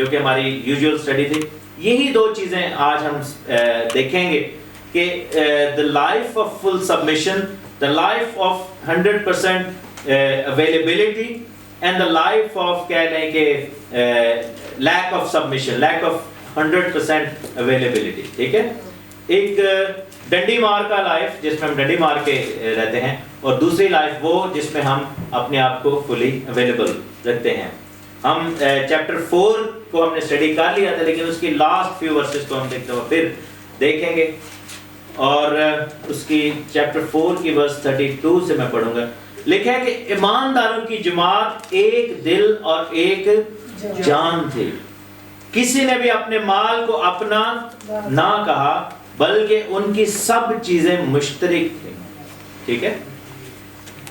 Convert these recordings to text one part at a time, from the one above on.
جو کہ ہماری یوزول اسٹڈی تھی. یہی دو چیزیں آج ہم دیکھیں گے کہ the life of full submission, the life of 100% availability and the life of کہہ لیں کہ lack of submission, lack of 100% availability. ٹھیک ہے, ایک ڈنڈی مار کا لائف جس میں ہم ڈنڈی مار کے رہتے ہیں, اور دوسری لائف وہ جس میں ہم اپنے آپ کو فلی اویلیبل رکھتے ہیں. ہم چیپٹر 4 کو ہم نے اسٹڈی کر لیا تھا, لیکن اس کی لاسٹ فیو ورسز کو ہم دیکھتے ہیں پھر دیکھیں گے, اور اس کی چیپٹر 4 کی ورس 32 سے میں پڑھوں گا. لکھا ہے کہ ایمانداروں کی جماعت ایک دل اور ایک جان تھی, کسی نے بھی اپنے مال کو اپنا نہ کہا بلکہ ان کی سب چیزیں مشترک تھیں. ٹھیک ہے,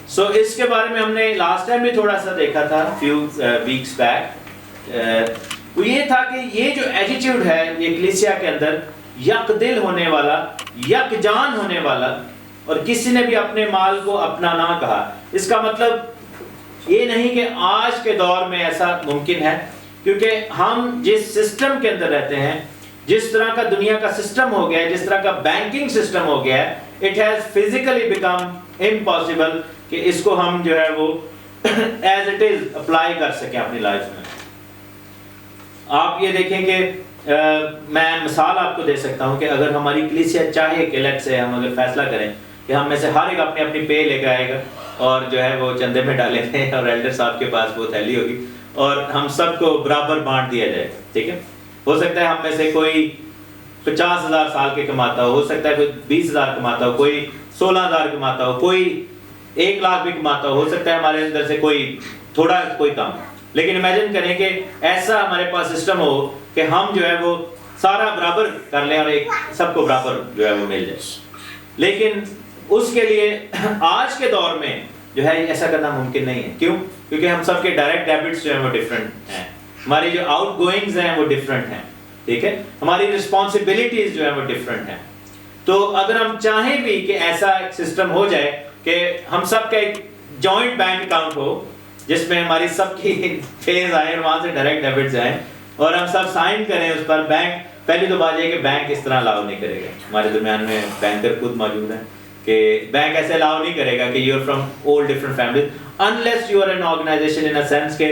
سو اس کے بارے میں ہم نے لاسٹ ٹائم بھی تھوڑا سا دیکھا تھا فیو ویکس بیک. وہ یہ تھا کہ یہ جو ایٹیٹیوڈ ہے یہ کلیسیا کے اندر یک دل ہونے والا, یک جان ہونے والا, اور کسی نے بھی اپنے مال کو اپنا نہ کہا. اس کا مطلب یہ نہیں کہ آج کے دور میں ایسا ممکن ہے, کیونکہ ہم جس سسٹم کے اندر رہتے ہیں, جس طرح کا دنیا کا سسٹم ہو گیا ہے, جس طرح کا بینکنگ سسٹم ہو گیا ہے, it has physically become impossible کہ اس کو ہم جو ہے وہ as it is اپلائی کر سکیں اپنی لائف میں. آپ یہ دیکھیں کہ میں مثال آپ کو دے سکتا ہوں کہ اگر ہماری کلیسیا چاہے کہ لیٹ سے ہم اگر فیصلہ کریں کہ ہم میں سے ہر ایک اپنی اپنی پے لے کے آئے گا اور جو ہے وہ چندے میں ڈالے تھے, اور ایلڈر صاحب کے پاس وہ تھیلی ہوگی اور ہم سب کو برابر بانٹ دیا جائے گا. ٹھیک ہے, ہو سکتا ہے ہم میں سے کوئی 50,000 سال کے کماتا ہو سکتا ہے کوئی 20,000 کماتا ہو, کوئی 16,000 کماتا ہو, کوئی 1 لاکھ بھی کماتا ہو سکتا ہے ہمارے اندر سے کوئی تھوڑا کوئی کم. لیکن امیجن کریں کہ ایسا ہمارے پاس سسٹم ہو کہ ہم جو ہے وہ سارا برابر کر لیں اور ایک سب کو برابر جو ہے وہ مل جائے. لیکن اس کے لیے آج کے دور میں جو ہے ایسا کرنا ممکن نہیں ہے. کیوں؟ کیونکہ ہم سب کے ڈائریکٹ ڈیبٹس جو ہیں وہ ڈفرینٹ ہیں, ہماری جو آؤٹ گوئنگز ہیں وہ ڈفرینٹ ہیں. ٹھیک ہے, ہماری رسپانسبلٹیز جو ہیں وہ ڈفرینٹ ہیں. تو اگر ہم چاہیں بھی کہ ایسا ایک سسٹم ہو جائے کہ ہم سب کا ایک جوائنٹ بینک اکاؤنٹ ہو جس میں ہماری سب کی فیز آئے اور وہاں سے ڈائریکٹ ڈیبٹس آئیں اور ہم سب سائن کریں اس پر, بینک پہلی تو بات یہ کہ بینک اس طرح الاؤ نہیں کرے گا. ہمارے درمیان میں بینکر خود موجود ہیں کہ بینک ایسے الاؤ نہیں کرے گا کہ you are from all different families unless you are an organization in a sense کہ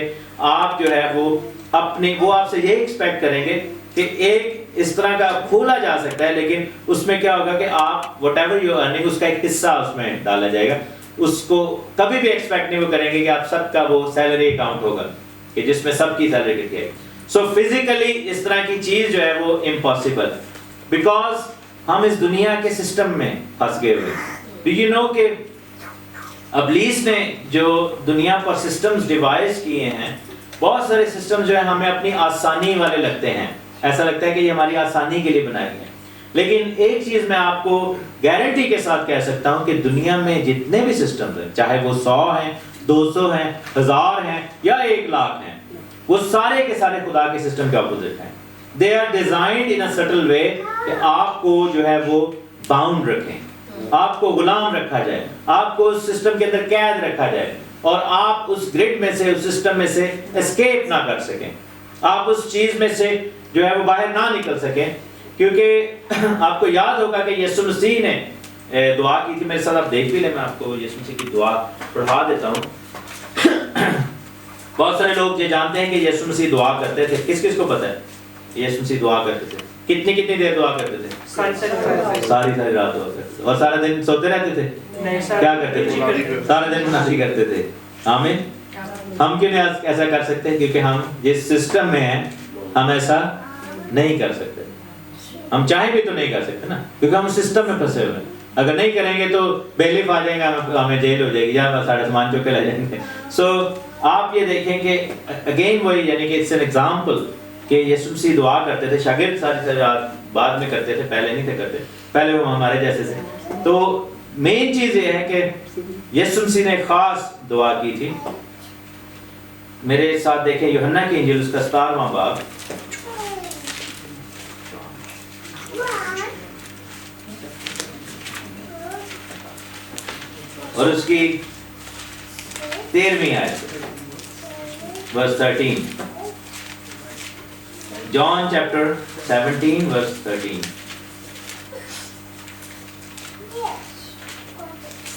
آپ جو ہے وہ اپنی وہ آپ سے یہ ایکسپیکٹ کریں گے کہ ایک اس طرح کا کھولا جا سکتا ہے, لیکن اس میں کیا ہوگا کہ آپ وٹ ایور یو ارننگ اس کا ایک حصہ اس میں ڈالا جائے گا. اس کو کبھی بھی ایکسپیکٹ نہیں وہ کریں گے کہ آپ سب کا وہ سیلری اکاؤنٹ ہوگا کہ جس میں سب کی سیلری لکھی ہے. سو فزیکلی اس طرح کی چیز جو ہے وہ امپاسبل, بیکاز ہم اس دنیا کے سسٹم میں پھنس گئے ہوئے. ڈو یو نو کہ ابلیس نے جو دنیا پر سسٹمز ڈیوائز کیے ہیں, بہت سارے سسٹم جو ہیں ہمیں اپنی آسانی والے لگتے ہیں, ایسا لگتا ہے کہ یہ ہماری آسانی کے لیے بنائے گئے ہیں. لیکن ایک چیز میں آپ کو گارنٹی کے ساتھ کہہ سکتا ہوں کہ دنیا میں جتنے بھی سسٹمز ہیں, چاہے وہ 100 ہیں, 200 ہیں, 1000 ہیں یا 1 لاکھ ہیں, وہ سارے کے سارے خدا کے سسٹم کے اپوزٹ ہیں. They are designed in a subtle way کہ آپ کو جو ہے وہ باؤنڈ رکھیں, آپ کو غلام رکھا جائے, آپ کو اس سسٹم کے اندر قید رکھا جائے اور آپ اس گرڈ میں سے, اس سسٹم میں سے اسکیپ نہ کر سکیں, آپ اس چیز میں سے جو ہے وہ باہر نہ نکل سکیں. کیونکہ آپ کو یاد ہوگا کہ یسوع مسیح نے دعا کی تھی, میرے ساتھ آپ دیکھ بھی لیں, میں آپ کو یسوع مسیح کی دعا پڑھا دیتا ہوں. بہت سارے لوگ یہ جانتے ہیں کہ یسوع مسیح دعا کرتے تھے. کس کس کو پتہ ہے یسوع مسیح دعا کرتے تھے؟ کتنی دیر دعا کرتے تھے؟ ساری رات دعا کرتے تھے. اور سارا دن سوتے رہتے تھے؟ کیا کرتے تھے؟ سارا دن مناجی کرتے تھے. آمین. ہم کیوں نہیں ایسا کر سکتے؟ کیونکہ ہم جس سسٹم میں ہیں ہم ایسا نہیں کر سکتے. ہم چاہیں بھی تو نہیں کر سکتے نا, کیونکہ ہم سسٹم میں پھنسے ہوئے ہیں. اگر نہیں کریں گے تو بیلیف آ جائیں گے, ہمیں جیل ہو جائے گی یا سارے سامان چوک کے لے جائیں گے. سو آپ یہ دیکھیں کہ اگین وہی, یعنی کہ اٹس این ایگزامپل کہ یسوع مسیح دعا کرتے تھے. شاگرد ساری رات بعد میں کرتے تھے, پہلے نہیں تھے کرتے, پہلے وہ ہمارے جیسے تھے. تو مین چیز یہ ہے کہ یسوع مسیح نے خاص دعا کی تھی. میرے ساتھ دیکھیں یوحنا کی انجیل اس کا 17واں باب, اور اس کی 13ویں آیت, verse 13. John chapter 17 verse 13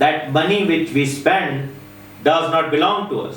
That money which we spend does not belong to us।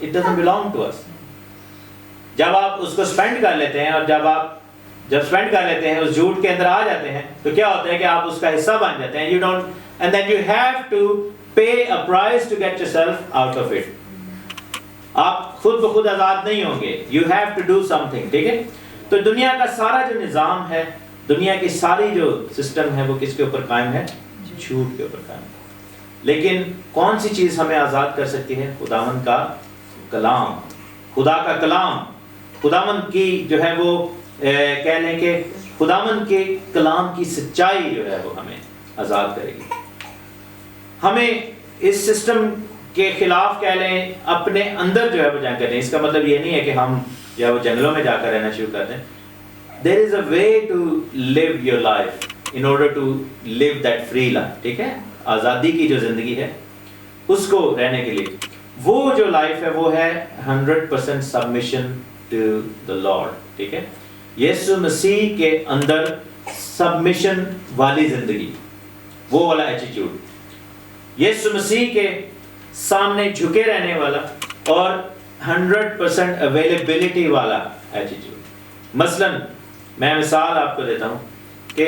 it doesn't belong to us। جب آپ اس کو اسپینڈ کر لیتے ہیں اور جب اسپینڈ کر لیتے ہیں اس جھوٹ کے اندر آ جاتے ہیں تو کیا ہوتا ہے کہ آپ اس کا حصہ بن جاتے ہیں. And then you have to pay a price to get yourself out of it. آپ خود بخود آزاد نہیں ہوں گے. You have to do something. ٹھیک ہے. تو دنیا کا سارا جو نظام ہے, دنیا کی ساری جو سسٹم ہے, وہ کس کے اوپر قائم ہے؟ جھوٹ کے اوپر قائم ہے. لیکن کون سی چیز ہمیں آزاد کر سکتی ہے؟ خداوند کا کلام, خدا کا کلام. خداوند کی جو ہے وہ کہہ لیں کہ خداوند کے کلام کی سچائی جو ہے وہ ہمیں آزاد کرے گی. ہمیں اس سسٹم کے خلاف کہہ لیں اپنے اندر جو ہے وہ جنگ کریں. اس کا مطلب یہ نہیں ہے کہ ہم یا وہ جنگلوں میں جا کر رہنا شروع کر دیں. There is a way to live your life in order to live that free life. ٹھیک ہے, آزادی کی جو زندگی ہے اس کو رہنے کے لیے وہ جو لائف ہے وہ ہے 100% submission to the Lord. ٹھیک ہے, یسوع مسیح کے اندر سبمیشن والی زندگی, وہ والا ایٹیٹیوڈ, یسوع مسیح کے سامنے جھکے رہنے والا اور 100% اویلیبلٹی والا ایٹیٹیوڈ. مثلا میں مثال آپ کو دیتا ہوں کہ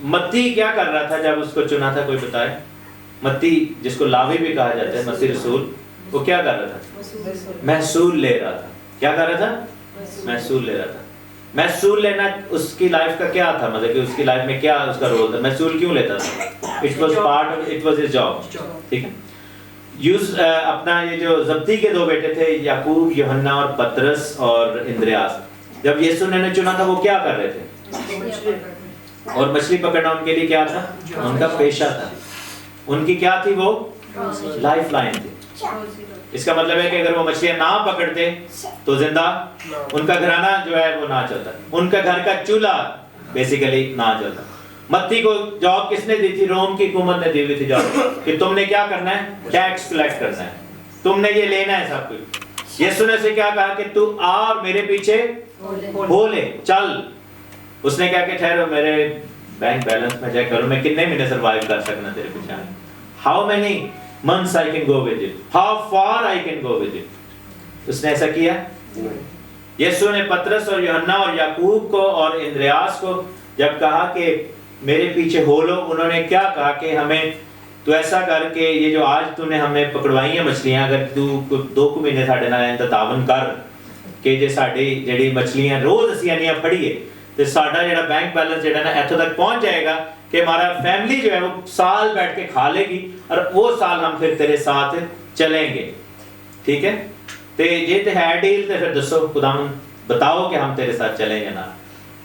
متی کیا کر رہا تھا جب اس کو چنا تھا, کوئی بتائے؟ متی جس کو لاوی بھی کہا جاتا ہے, مسیح رسول, وہ کیا کر رہا تھا؟ محصول لے رہا تھا. کیا کر رہا تھا؟ محصول لے رہا تھا. محصول لینا اس کی لائف کا کیا تھا, مطلب کہ اس کی لائف میں کیا اس کا رول تھا؟ محصول کیوں لیتا تھا؟ It was part of, it was his job. ٹھیک ہے. اپنا یہ جو زبدی کے 2 بیٹے تھے, یعقوب, یوحنا اور پترس اور اندریاس, جب یسوع نے چنا تھا وہ کیا کر رہے تھے؟ اور مچھلی پکڑنا ان کے لیے کیا تھا؟ ان کا پیشہ تھا. ان کی کیا تھی؟ وہ لائف لائن تھی. اس کا مطلب ہے کہ اگر وہ مچھلیاں نہ پکڑتے تو زندہ ان کا گھرانہ جو ہے وہ نہ چلتا, ان کا گھر کا چولہا بیسیکلی نہ چلتا. متی کو جاب کس نے دی تھی؟ روم کی حکومت نے دی ہوئی تھی جاب, کہ تم نے کیا کرنا ہے؟ ٹیکس کلیکٹ کرنا ہے, تم نے یہ لینا ہے سب کچھ. یسوع نے سے کیا کہا کہ تو آ میرے پیچھے ہو لے, چل. اس نے کہا کہ ٹھہرو, میرے بینک بیلنس میں چیک کرو, میں کتنے مہینے سروائیو کر سکنا تیرے پیچھے. How many months I can go with you, how far I can go with you. اس نے ایسا کیا. یسوع نے پترس اور یوحنا اور یعقوب کو اور اندریاس کو جب کہا کہ میرے پیچھے ہو لو, انہوں نے کیا کہا کہ ہمیں تو ایسا کر کے یہ جو آج تو نے ہمیں پکڑوائی ہیں مچھلیاں, اگر تو 2 مہینے ساڈے نال تعاون کر کہ جے ساڈی جڑی مچھلیاں روز اسی انیاں پھڑیے تے ساڈا جڑا بینک بیلنس جڑا نا ایتھوں تک پہنچ جائے گا کہ ہمارا فیملی جو ہے وہ سال بیٹھ کے کھا لے گی, اور وہ سال ہم پھر تیرے ساتھ چلیں گے. ٹھیک ہے, تے یہ تے ہے ڈیل, تے پھر دسو خداوند بتاؤ کہ ہم تیرے ساتھ چلیں گے نا.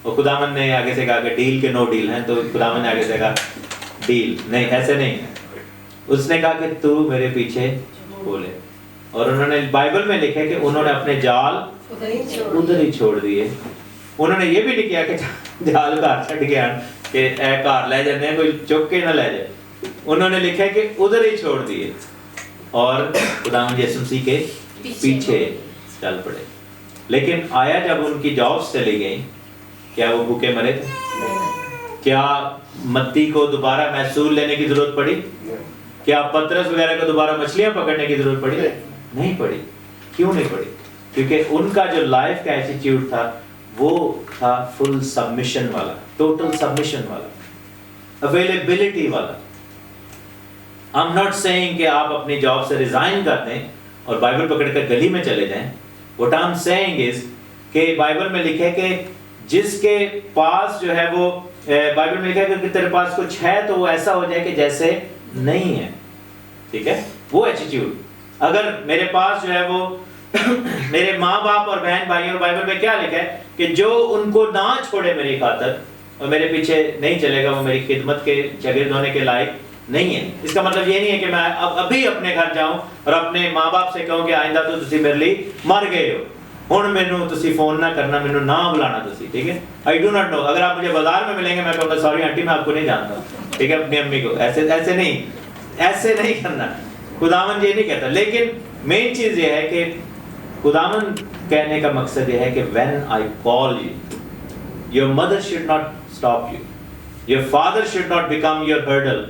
اور خداوند نے آگے سے کہا کہ ڈیل کے نو ڈیل ہیں, تو خداوند نے آگے سے کہا ڈیل نہیں, ایسے نہیں. اس نے کہا کہ تو میرے پیچھے بولے. اور انہوں نے بائبل میں لکھا کہ انہوں نے اپنے جال ادھر ہی چھوڑ دیے. انہوں نے یہ بھی لکھا کہ جال گھر چھڈ کے آن کہ اے گھر لے جانے ہیں, کوئی چک کے نہ لے جائے. انہوں نے لکھا کہ ادھر ہی چھوڑ دیے اور خداوند یسوع مسیح کے پیچھے چل پڑے. لیکن آیا جب ان کی جابس چلی گئیں, کیا وہ بھوکے مرے تھے؟ کیا متی کو دوبارہ محصول لینے کی ضرورت پڑی؟ کیا پترس وغیرہ کو دوبارہ مچھلیاں پکڑنے کی ضرورت پڑی؟ نہیں پڑی. کیوں نہیں پڑی؟ کیونکہ ان کا جو لائف کا ایٹیٹیوڈ تھا وہ تھا فل سبمیشن والا, ٹوٹل سبمیشن والا, اویلیبلٹی والا. I'm not saying کہ آپ اپنی جاب سے ریزائن کر دیں اور بائبل پکڑ کر گلی میں چلے جائیں. What I'm saying is کہ بائبل میں لکھا ہے کہ جس کے پاس جو ہے وہ بائبل میں لکھا ہے کہ تیرے پاس کچھ ہے تو وہ ایسا ہو جائے کہ جیسے نہیں ہے. ٹھیک ہے, وہ ایٹیٹیوڈ. اگر میرے پاس جو ہے وہ میرے ماں باپ اور بہن بھائی, اور بائبل میں کیا لکھا ہے کہ جو ان کو نہ چھوڑے میری خاطر اور میرے پیچھے نہیں چلے گا وہ میری خدمت کے شاگرد ہونے کے لائق نہیں ہے. اس کا مطلب یہ نہیں ہے کہ میں ابھی اپنے گھر جاؤں اور اپنے ماں باپ سے کہوں کہ آئندہ تو تسی میرے لیے مر گئے ہو, ہن مینوں تسی فون نہ کرنا, مینوں نہ بلانا تسی. ٹھیک ہے, آئی ڈو ناٹ نو. اگر آپ مجھے بازار میں ملیں گے میں کہوں گا سوری آنٹی میں آپ کو نہیں جانتا. ٹھیک ہے, اپنی امی کو ایسے نہیں کرنا. خداوند یہ نہیں کہتا. لیکن مین چیز یہ ہے کہ خداوند کہنے کا مقصد یہ ہے کہ when I call you, your mother should not stop you, your father should not become your hurdle.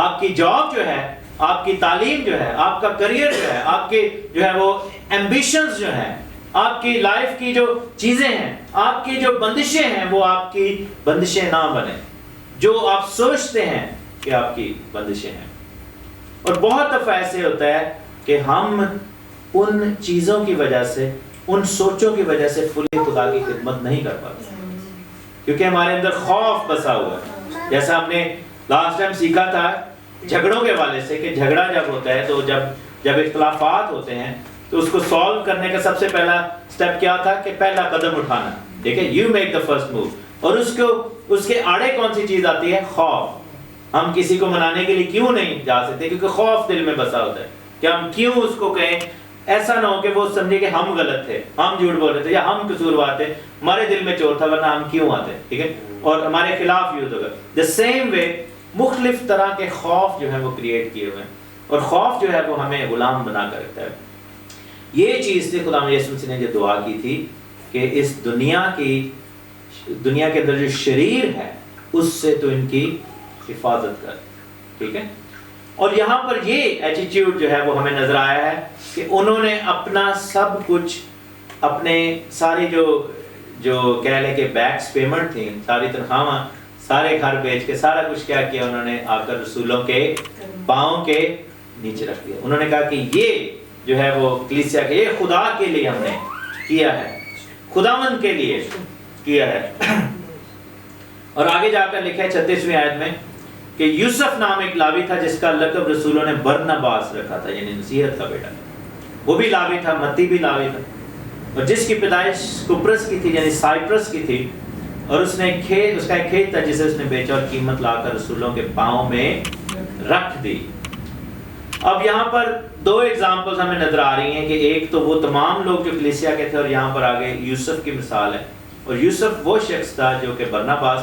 آپ کی جاب جو ہے, آپ کی تعلیم جو ہے, آپ کا کریئر جو ہے, آپ کے جو ہے وہ ایمبیشنز جو ہیں, آپ کی لائف کی جو چیزیں ہیں، آپ کی جو بندشیں ہیں، وہ آپ کی بندشیں نہ بنیں جو آپ سوچتے ہیں کہ آپ کی بندشیں ہیں۔ اور بہت دفعہ ایسے ہوتا ہے کہ ہم ان چیزوں کی وجہ سے، ان سوچوں کی وجہ سے کھلی خدا کی خدمت نہیں کر پاتے، کیونکہ ہمارے اندر خوف بسا ہوا ہے۔ جیسا ہم نے لاسٹ ٹائم سیکھا تھا جھگڑوں کے والے سے، کہ جھگڑا جب ہوتا ہے تو جب اختلافات ہوتے ہیں تو اس کو سالو کرنے کا سب سے پہلا سٹیپ کیا تھا کہ پہلا قدم اٹھانا، ٹھیک ہے، you make the first move. اور اس کے آڑے کون سی چیز آتی ہے؟ خوف۔ ہم کسی کو منانے کے لیے کیوں نہیں جا سکتے؟ کیونکہ خوف دل میں بسا ہوتا ہے کہ ہم کیوں اس کو کہیں، ایسا نہ ہو کہ وہ سمجھے کہ ہم غلط تھے، ہم جھوٹ بول رہے تھے، یا ہم قصوروار تھے، ہمارے دل میں چور تھا، ورنہ ہم کیوں آتے، ٹھیک ہے، اور ہمارے خلاف یوز ہوگا۔ دا سیم وے مختلف طرح کے خوف جو ہے وہ کریٹ کیے ہوئے ہیں، اور خوف جو ہے وہ ہمیں غلام بنا کر رکھتا ہے۔ یہ چیز تھی خدا یسوع مسیح نے جو دعا کی تھی کہ اس دنیا کے اندر جو شریر ہے اس سے تو ان کی حفاظت کر، ٹھیک ہے۔ اور یہاں پر یہ ایٹیٹیوڈ جو ہے وہ ہمیں نظر آیا ہے کہ انہوں نے اپنا سب کچھ، اپنے ساری جو کہہ لیں کہ بیکس پیمنٹ تھی، ساری تنخواہ، سارے گھر بیچ کے سارا کچھ کیا کیا، انہوں نے آ کر رسولوں کے پاؤں کے نیچے رکھ دیا۔ انہوں نے کہا کہ یہ جو ہے وہ کلیسیا کے، یہ خدا کے لیے ہم نے کیا ہے، خداوند کے لیے کیا ہے۔ اور آگے جا کر لکھا ہے 36ویں آیت میں کہ یوسف نام ایک لاوی تھا جس کا لقب رسولوں نے برنباس رکھا تھا، یعنی نصیحت کا بیٹا، وہ بھی لاوی تھا، متی بھی لاوی تھا، اور جس کی پیدائش کپرس کی تھی یعنی سائپرس کی تھی، اور اس کا ایک کھیت تھا جسے اس نے بیچا اور قیمت لا کر رسولوں کے پاؤں میں رکھ دی۔ اب یہاں پر دو ایگزامپلز ہمیں نظر آ رہی ہیں کہ ایک تو وہ تمام لوگ جو کلیسیا کے تھے، اور یہاں پر آگے یوسف کی مثال ہے، اور یوسف وہ شخص تھا جو کہ برناباس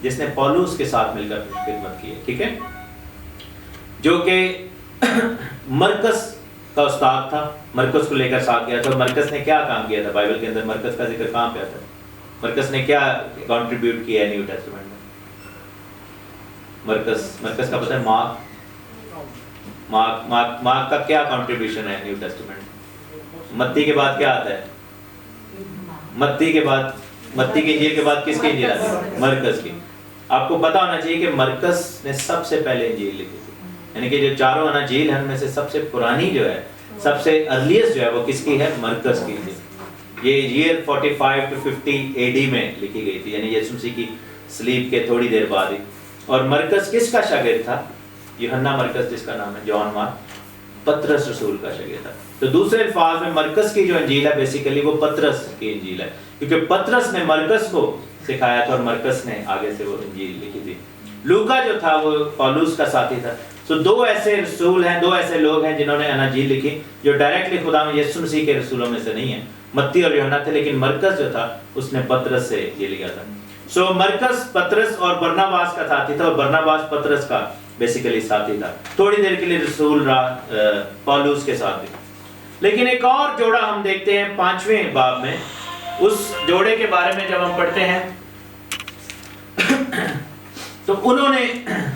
جس نے پولس کے ساتھ مل کر خدمت کی ہے، ٹھیک ہے، جو کہ مرکز کا استاد تھا، مرکز کو لے کر ساتھ گیا تھا۔ مرکز نے کیا کام کیا تھا؟ بائبل کے اندر مرکز کا ذکر کہاں پہ آتا ہے؟ مرکز نے کیا کنٹریبیوٹ کیا ہے نیو ٹیسٹمنٹ میں؟ مرکز کا پتہ ہے؟ مارک کا کیا کنٹریبیوشن ہے نیو ٹیسٹمنٹ میں؟ متی کے بعد کیا آتا ہے؟ متی کی انجیل کے بعد کس کی انجیل آتی ہے؟ مرکز کی۔ آپ کو پتا ہونا چاہیے کہ مرکز نے سب سے پہلے انجیل لکھی تھی، یعنی کہ جو چاروں اناجیل ہیں ان میں سے سب سے پرانی جو ہے، سب سے ارلیسٹ جو ہے وہ کس کی ہے؟ مرکز کی انجیل۔ یہ ایئر 45 to 50 AD میں لکھی گئی تھی، یعنی یسوع مسیح کی صلیب کے تھوڑی دیر بعد ہی۔ اور مرکز کس کا شاگرد تھا؟ یوحنا مرکز جس کا نام ہے، جان مارک پطرس رسول کا شاگرد تھا۔ تو دوسرے الفاظ میں مرکز کی جو انجیل ہے بیسیکلی وہ پطرس کی انجیل ہے، کیونکہ پطرس نے مرکز کو سکھایا تھا اور مرکز نے آگے سے وہ انجیل لکھی تھی۔ لوکا جو تھا وہ پولس کا ساتھی تھا۔ تو دو ایسے رسول ہیں، دو ایسے لوگ ہیں جنہوں نے اناجیل لکھی جو ڈائریکٹلی خدا میں یسوع مسیح کے رسولوں میں سے نہیں ہیں، متی اور یوحنا تھے، لیکن مرکز جو تھا اس نے پطرس سے یہ لیا تھا۔ سو مرکز پطرس اور برناباس کا ساتھی تھا، اور برناباس پطرس کا بیسیکلی ساتھی تھا، تھوڑی دیر کے لیے رسول رہا پولس کے ساتھ بھی۔ لیکن ایک اور جوڑا ہم دیکھتے ہیں 5ویں باب میں، اس جوڑے کے بارے میں جب ہم پڑھتے ہیں تو انہوں نے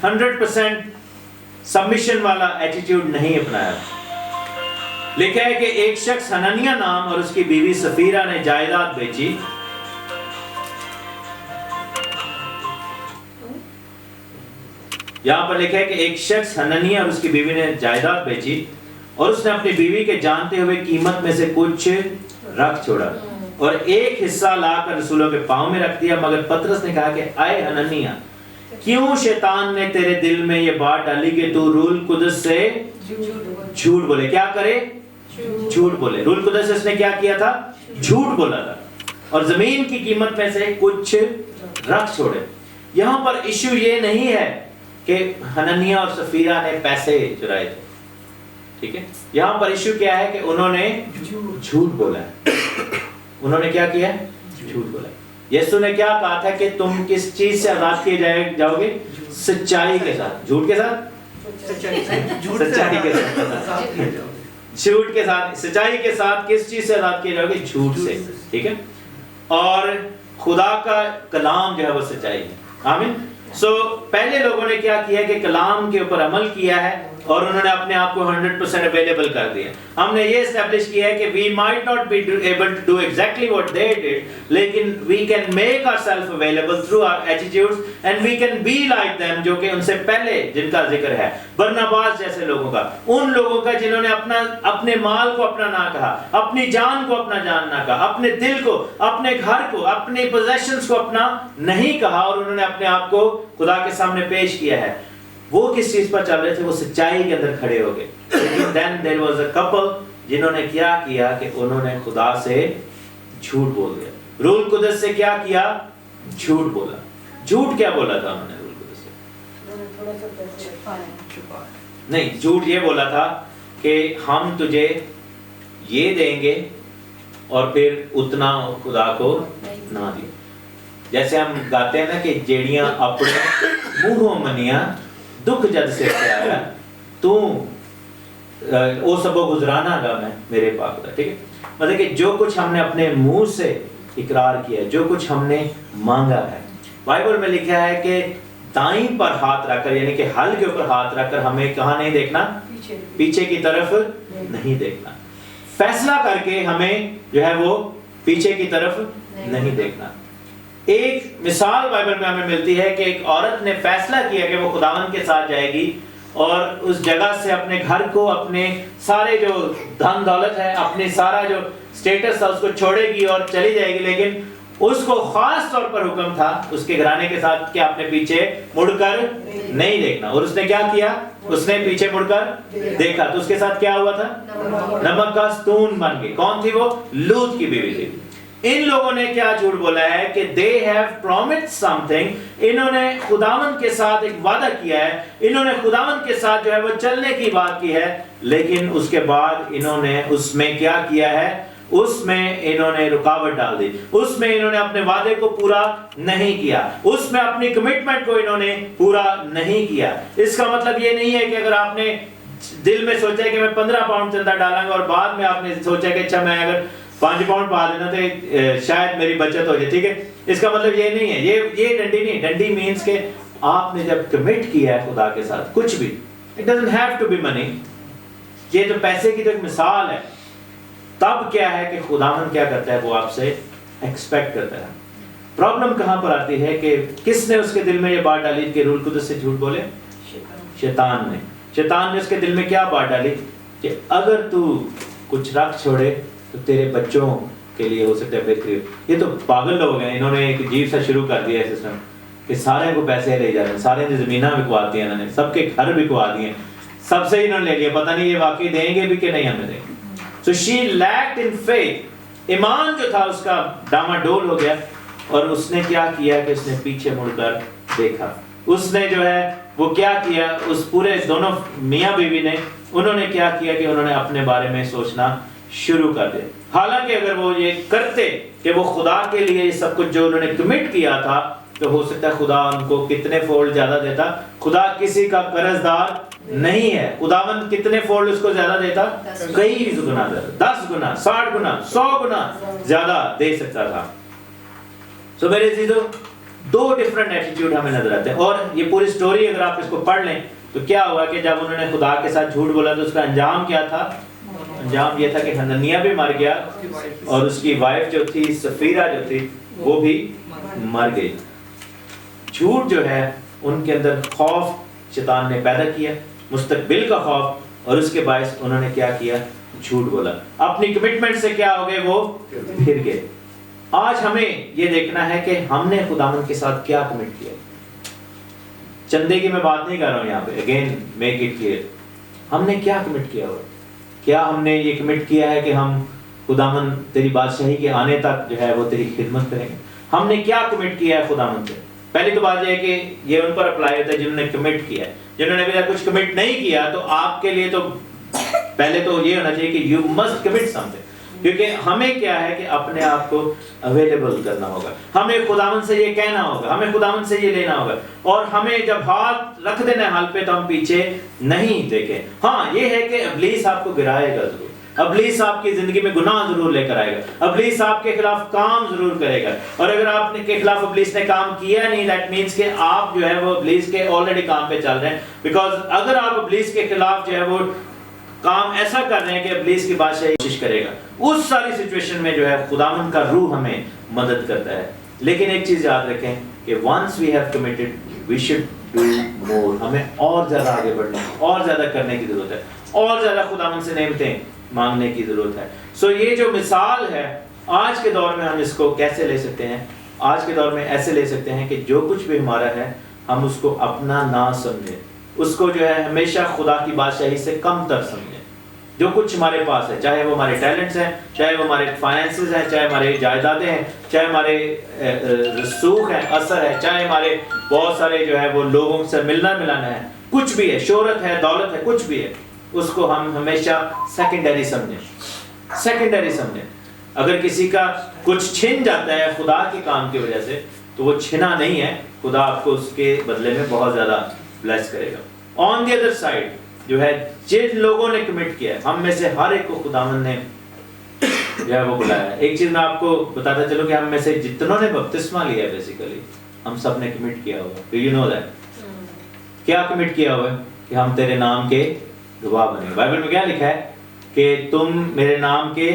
100% سبمیشن والا ایٹیٹیوڈ نہیں اپنایا۔ لکھا ہے کہ ایک شخص حنانیہ نام اور اس کی بیوی سفیرہ نے جائیداد بیچی، یہاں پر لکھا ہے کہ ایک شخص حنانیہ اور اس کی بیوی نے جائیداد بیچی اور اس نے اپنی بیوی کے جانتے ہوئے قیمت میں سے کچھ رکھ چھوڑا اور ایک حصہ لا کر رسولوں کے پاؤں میں رکھ دیا۔ مگر پطرس نے کہا کہ اے حنانیہ، کیوں شیطان نے تیرے دل میں یہ بات ڈالی کہ تو روح القدس سے جھوٹ بولے؟ کیا کرے؟ جھوٹ بولے۔ روح القدس سے اس نے کیا کیا تھا؟ جھوٹ بولا تھا، اور زمین کی قیمت میں سے کچھ رکھ چھوڑے۔ یہاں پر ایشو یہ نہیں ہے کہ حنانیہ اور سفیرہ نے پیسے چرائے تھے، ٹھیک ہے، یہاں پر ایشو کیا ہے کہ انہوں نے جھوٹ بولا ہے۔ انہوں نے کیا کیا؟ جھوٹ بولا۔ یسوع نے کیا کہا تھا کہ تم کس چیز سے آزاد کیے جاؤ گے؟ سچائی کے ساتھ۔ جھوٹ کے ساتھ؟ سچائی کے ساتھ، جھوٹ کے ساتھ، سچائی کے ساتھ کس چیز سے آزاد کیے جاؤ گے؟ جھوٹ سے، ٹھیک ہے۔ اور خدا کا کلام جو ہے وہ سچائی ہے، آمین۔ سو پہلے لوگوں نے کیا کیا کہ کلام کے اوپر عمل کیا ہے، اور انہوں نے اپنے آپ کو 100% اویلیبل کر دیا. ہم نے یہ اسٹیبلش کیا ہے کہ we might not be able to do exactly what they did, لیکن we can make ourselves available through our attitudes and we can be like them, جو کہ ان سے پہلے جن کا ذکر ہے برناباس جیسے لوگوں کا, ان لوگوں کا جنہوں نے اپنے مال کو اپنا نہ کہا, اپنی جان کو اپنا جان نہ کہا, اپنے دل کو, اپنے گھر کو, اپنے possessions کو اپنا نہیں کہا, اور انہوں نے اپنے آپ کو خدا کے سامنے پیش کیا ہے. وہ کس چیز پر چل رہے تھے؟ وہ سچائی کے اندر کھڑے ہو گئے. لیکن then there was a couple جنہوں نے کیا کیا کہ انہوں نے خدا سے جھوٹ بول دیا. روح القدس سے کیا کیا؟ جھوٹ بولا. جھوٹ کیا بولا تھا انہوں نے روح القدس سے؟ نہیں, جھوٹ یہ بولا تھا کہ ہم تجھے یہ دیں گے اور پھر اتنا خدا کو نہ دیں. جیسے ہم گاتے ہیں نا کہ جیڑیاں اپنے منہوں منیاں دکھ جد سے آیا تو او سبو گزرانا گا میں میرے پاک دا. ٹھیک ہے, مطلب کہ جو کچھ ہم نے اپنے منہ سے اقرار کیا ہے, جو کچھ ہم نے مانگا ہے, بائبل میں لکھا ہے کہ دائیں پر ہاتھ رکھ کر, یعنی کہ حل کے اوپر ہاتھ رکھ کر ہمیں کہاں نہیں دیکھنا؟ پیچھے کی طرف نہیں دیکھنا. فیصلہ کر کے ہمیں جو ہے وہ پیچھے کی طرف نہیں دیکھنا. ایک مثال بائبل میں ہمیں ملتی ہے کہ ایک عورت نے فیصلہ کیا کہ وہ خداوند کے ساتھ جائے گی اور اس جگہ سے اپنے گھر کو, اپنے سارے جو دھن دولت ہے, اپنے سارا جو سٹیٹس تھا اس کو چھوڑے گی اور چلی جائے گی. لیکن اس کو خاص طور پر حکم تھا اس کے گھرانے کے ساتھ کہ اپنے پیچھے مڑ کر نہیں دیکھنا. اور اس نے کیا کیا؟ اس نے پیچھے مڑ کر دیکھا تو اس کے ساتھ کیا ہوا تھا؟ نمک کا ستون بن گئی. کون تھی وہ؟ لوط کی بیوی تھی. ان لوگوں نے کیا جھوٹ بولا ہے کہ they have promised something, انہوں نے خداوند کے ساتھ ایک وعدہ کیا ہے, انہوں نے خداوند کے ساتھ جو ہے وہ چلنے کی بات کی ہے, لیکن اس کے بعد انہوں نے اس میں کیا کیا ہے؟ اس میں انہوں نے رکاوٹ ڈال دی, اس میں انہوں نے اپنے وعدے کو پورا نہیں کیا, اس میں اپنی کمٹمنٹ کو انہوں نے پورا نہیں کیا. اس کا مطلب یہ نہیں ہے کہ اگر آپ نے دل میں سوچا کہ میں 15 پاؤنڈ چندہ ڈالوں گا اور بعد میں آپ نے سوچا کہ اچھا میں اگر 5 پاؤنڈ پا دینا تو شاید میری بچت ہو جائے. ٹھیک ہے, اس کا مطلب یہ نہیں ہے. یہ ڈنڈی نہیں. ڈنڈی مینس کہ آپ نے جب کمٹ کیا ہے خدا کے ساتھ کچھ بھی, it doesn't have to be money, یہ تو پیسے کی تو ایک مثال ہے. تب کیا ہے کہ خداوند کیا کرتا ہے؟ وہ آپ سے ایکسپیکٹ کرتا ہے. پرابلم کہاں پر آتی ہے کہ کس نے اس کے دل میں یہ بات ڈالی کہ روح القدس سے جھوٹ بولے؟ شیطان نے. شیطان نے اس کے دل میں کیا بات ڈالی کہ اگر تو کچھ رکھ چھوڑے تو تیرے بچوں کے لیے ہو سکتا ہے بہتری. یہ تو پاگل لوگ ہیں, انہوں نے ایک عجیب سا شروع کر دیا ہے سسٹم کہ سارے کو پیسے لے جا رہے ہیں, سارے نے زمیناں بکوا دی ہیں, انہوں نے سب کے گھر بکوا دیے, سب سے انہوں نے لے لیا. پتہ نہیں یہ واقعی دیں گے بھی کہ نہیں ہمیں دیں گے. So she lacked in faith. ایمان جو تھا اس کا ڈاماڈول ہو گیا, اور اس نے کیا کیا کہ اس نے پیچھے مڑ کر دیکھا. اس نے جو ہے وہ کیا کیا, اس پورے دونوں میاں بیوی نے انہوں نے کیا کیا کہ انہوں نے اپنے بارے میں سوچنا شروع کر دیا. حالانکہ اگر وہ یہ کرتے کہ وہ خدا کے لیے یہ سب کچھ جو انہوں نے کمٹ کیا تھا تو ہو سکتا ہے خدا ان کو کتنے فولڈ زیادہ دیتا. خدا کسی کا قرض دار نہیں ہے. خداوند کتنے فولڈ اس کو زیادہ دیتا؟ کئی گنا زیادہ, 10 گنا, 60 گنا, 100 گنا زیادہ دے سکتا تھا. سو میرے عزیزو, 2 ڈیفرنٹ ایٹیٹیوڈ ہمیں نظر آتے ہیں. اور یہ پوری سٹوری اگر آپ اس کو پڑھ لیں تو کیا ہوا کہ جب انہوں نے خدا کے ساتھ جھوٹ بولا تو اس کا انجام کیا تھا؟ انجام یہ تھا کہ حنانیہ بھی مر گیا اور اس کی وائف جو تھی سفیرہ جو تھی وہ بھی مر گئی. جھوٹ جو ہے ان کے اندر خوف شیطان نے پیدا کیا, مستقبل کا خوف, اور اس کے باعث انہوں نے کیا کیا؟ جھوٹ بولا. اپنی کمٹمنٹ سے کیا ہو گئے؟ وہ پھر گئے. آج ہمیں یہ دیکھنا ہے کہ ہم نے خداوند کے ساتھ کیا کمٹ کیا. چندے کی میں بات نہیں کر رہا ہوں یہاں پہ, اگین میک اٹ کلیئر. ہم نے کیا کمٹ کیا ہوا؟ کیا ہم نے یہ کمٹ کیا ہے کہ ہم خداوند تیری بادشاہی کے آنے تک جو ہے وہ تیری خدمت کریں گے؟ ہم نے کیا کمٹ کیا ہے خداوند سے؟ پہلی تو بات یہ ہے کہ یہ ان پر اپلائی ہوتا ہے جنہوں نے کمٹ کیا ہے. جنہوں نے ابھی تک کچھ کمٹ نہیں کیا تو آپ کے لیے تو پہلے تو یہ ہونا چاہیے کہ you must commit some thing. کیونکہ ہمیں کیا ہے کہ اپنے آپ کو اویلیبل کرنا ہوگا, ہمیں خداوند سے یہ کہنا ہوگا, ہمیں خداوند سے یہ لینا ہوگا, اور ہمیں جب ہاتھ رکھ دینا حال پہ تو ہم پیچھے نہیں دیکھیں. ہاں یہ ہے کہ ابلیس آپ کو گرائے گا ضرور, ابلیس آپ کی زندگی میں گناہ ضرور لے کر آئے گا، ابلیس آپ کے خلاف کام ضرور کرے گا، اور اگر آپ کے خلاف ابلیس نے کام کیا نہیں، دیٹ مینس کہ آپ جو ہے وہ ابلیس کے آلریڈی کام پہ چل رہے ہیں، بیکاز اگر آپ ابلیس کے خلاف جو ہے وہ کام ایسا کر رہے ہیں کہ ابلیس کی بادشاہی کوشش کرے گا، اس ساری سچویشن میں جو ہے خداوند کا روح ہمیں مدد کرتا ہے۔ لیکن ایک چیز یاد رکھیں کہ once we have committed we should do more، ہمیں اور زیادہ آگے بڑھنا، اور زیادہ کرنے کی ضرورت ہے، اور زیادہ خداوند سے نعمتیں مانگنے کی ضرورت ہے۔ سو یہ جو مثال ہے آج کے دور میں ہم اس کو کیسے لے سکتے ہیں؟ آج کے دور میں ایسے لے سکتے ہیں کہ جو کچھ بھی ہمارا ہے ہم اس کو اپنا نہ سمجھیں، اس کو جو ہے ہمیشہ خدا کی بادشاہی سے کم تر سمجھیں۔ جو کچھ ہمارے پاس ہے، چاہے وہ ہمارے ٹیلنٹس ہیں، چاہے وہ ہمارے فائنینسز ہیں، چاہے ہمارے جائیدادیں ہیں، چاہے ہمارے رسوخ ہیں، اثر ہے، چاہے ہمارے بہت سارے جو ہے وہ لوگوں سے ملنا ملانا ہے، کچھ بھی ہے، شہرت ہے، دولت ہے، کچھ بھی ہے، اس کو ہم ہمیشہ سیکنڈری سمجھیں، سیکنڈری سمجھیں۔ اگر کسی کا کچھ چھن جاتا ہے خدا کے کام کی وجہ سے تو وہ چھنا نہیں ہے، خدا آپ کو اس کے بدلے میں بہت زیادہ بلیس کرے گا۔ آن دی ادر سائڈ جو ہے جن لوگوں نے کمٹ کیا ہے، ہم میں سے ہر ایک کو خداوند نے جو ہے وہ بلایا ہے۔ ایک چیز میں آپ کو بتاتا چلوں کہ ہم میں سے جتنوں نے بپتسمہ لیا ہے بیسیکلی ہم سب نے کمٹ کیا ہوا ہے۔ Do you know that؟ کیا کمٹ کیا ہوا ہے؟ کہ ہم تیرے نام کے گواہ بنیں گے۔ بائبل میں کیا لکھا ہے؟ کہ تم میرے نام کے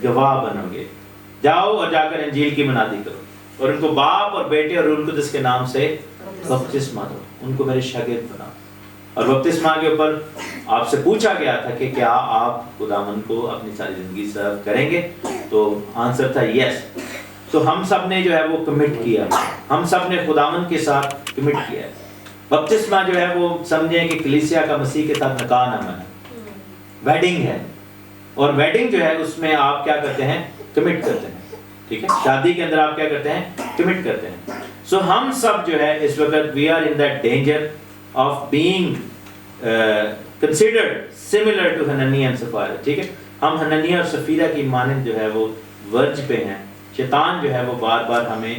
گواہ بنو گے، جاؤ اور جا کر انجیل کی منادی کرو اور ان کو باپ اور بیٹے اور روح القدس کے نام سے بپتسمہ دو، ان کو میرے شاگرد بناؤ۔ اور بپتسمہ کے اوپر آپ سے پوچھا گیا تھا کہ کیا آپ خداوند کو اپنی ساری زندگی سرو کریں گے؟ تو آنسر تھا یس۔ تو ہم سب نے جو ہے وہ کمٹ کیا، ہم سب نے خداوند کے ساتھ کمٹ کیا ہے۔ بپتسمہ جو ہے وہ سمجھیں کہ کلیسیا کا مسیح کے ساتھ نکاح نامہ ہے، ویڈنگ ہے، اور ویڈنگ جو ہے اس میں آپ کیا کرتے ہیں؟ کمٹ کرتے ہیں، ٹھیک ہے؟ شادی کے اندر آپ کیا کرتے ہیں؟ کمٹ کرتے ہیں۔ سو ہم سب جو ہے اس وقت we are in that danger of being considered similar to Hananiah and Sapphira, ٹھیک ہے؟ ہم حنانیہ اور سفیرہ کی مانند جو ہے وہ ورج پہ ہیں۔ شیطان جو ہے وہ بار بار ہمیں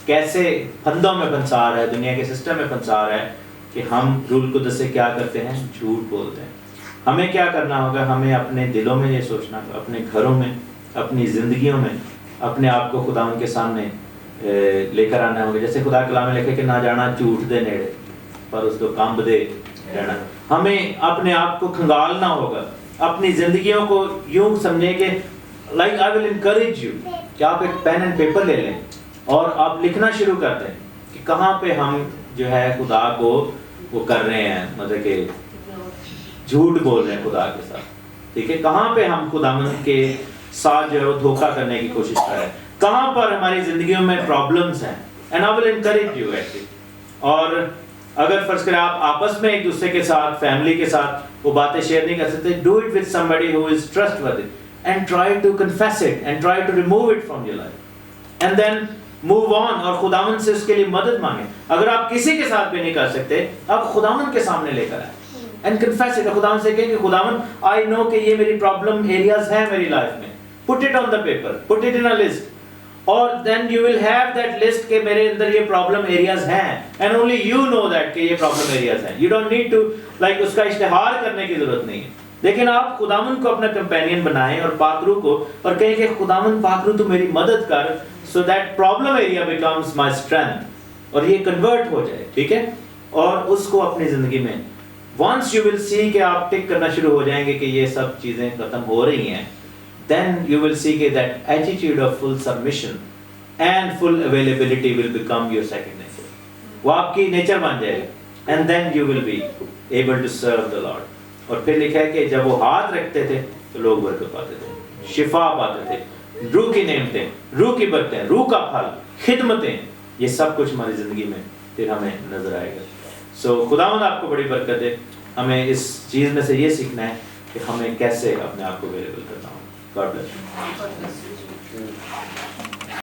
کیسے پھندوں میں پھنسا رہا ہے، دنیا کے سسٹم میں پھنسا رہا ہے کہ ہم روح القدس سے کیا کرتے ہیں؟ جھوٹ بولتے ہیں۔ ہمیں کیا کرنا ہوگا؟ ہمیں اپنے دلوں میں یہ سوچنا ہوگا، اپنے گھروں میں، اپنی زندگیوں میں اپنے آپ کو خداوند کے سامنے لے کر آنا ہوگا۔ جیسے خدا کلام میں لکھے کہ نہ جانا جھوٹ دے نیڑے پر اس کو کمب دے رہنا۔ ہمیں اپنے آپ کو کھنگالنا ہوگا، اپنی زندگیوں کو یوں سمجھیں کہ like I will encourage you کہ آپ ایک پین اینڈ پیپر لے لیں اور آپ لکھنا شروع کر دیں کہ کہاں پہ ہم جو ہے خدا کو وہ کر رہے ہیں، مطلب کہ جھوٹ بول رہے ہیں خدا کے ساتھ، ٹھیک ہے؟ کہاں پہ ہم خداوند کے ساتھ جو ہے وہ دھوکہ کرنے کی کوشش کر رہے ہیں، کہاں پر ہماری زندگیوں میں پرابلمس ہیں، and I will encourage you actually. اور اگر فرض کریں آپ آپس میں ایک دوسرے کے ساتھ، فیملی کے ساتھ وہ باتیں شیئر نہیں کر سکتے، do it with somebody who is trustworthy and try to confess it and try to remove it from your life and then move on، اور خداوند سے اس کے لیے مدد مانگیں۔ اگر آپ کسی کے ساتھ بھی نہیں کر سکتے، آپ خداوند کے سامنے لے کر آئیں and confess it۔ خداوند سے کہیں کہ خداوند I know کہ یہ میری پرابلم ایریاز ہیں میری لائف میں، put it on the paper, put it in a list، اور then you will have that list کہ میرے اندر یہ پرابلم ایریاز ہیں and only you know that کہ یہ پرابلم ایریاز ہیں۔ you don't need to like اس کا اشتہار کرنے کی ضرورت نہیں ہے، لیکن آپ خداوند کو اپنا کمپینین بنائیں اور پاک روح کو، اور کہیں کہ خداوند پاک روح تو میری مدد کر so that problem area becomes my strength، اور یہ کنورٹ ہو جائے، ٹھیک ہے؟ اور اس کو اپنی زندگی میں once you will see کہ آپ ٹک کرنا شروع ہو جائیں گے کہ یہ سب چیزیں ختم ہو رہی ہیں، then you will see that attitude of full submission and full availability will become your second nature، وہ آپ کی نیچر بن جائے گا and then you will be able to serve the Lord۔ اور پھر لکھا ہے کہ جب وہ ہاتھ رکھتے تھے تو لوگ برکت پاتے تھے، شفا پاتے تھے، روح کی نعمتیں، روح کی برکتیں، روح کا پھل، خدمتیں، یہ سب کچھ ہماری زندگی میں پھر ہمیں نظر آئے گا۔ سو خداوند آپ کو بڑی برکت دے۔ ہمیں اس چیز میں سے یہ سیکھنا ہے کہ ہمیں کیسے اپنے آپ کو اویلیبل کرنا ہو۔ God bless you۔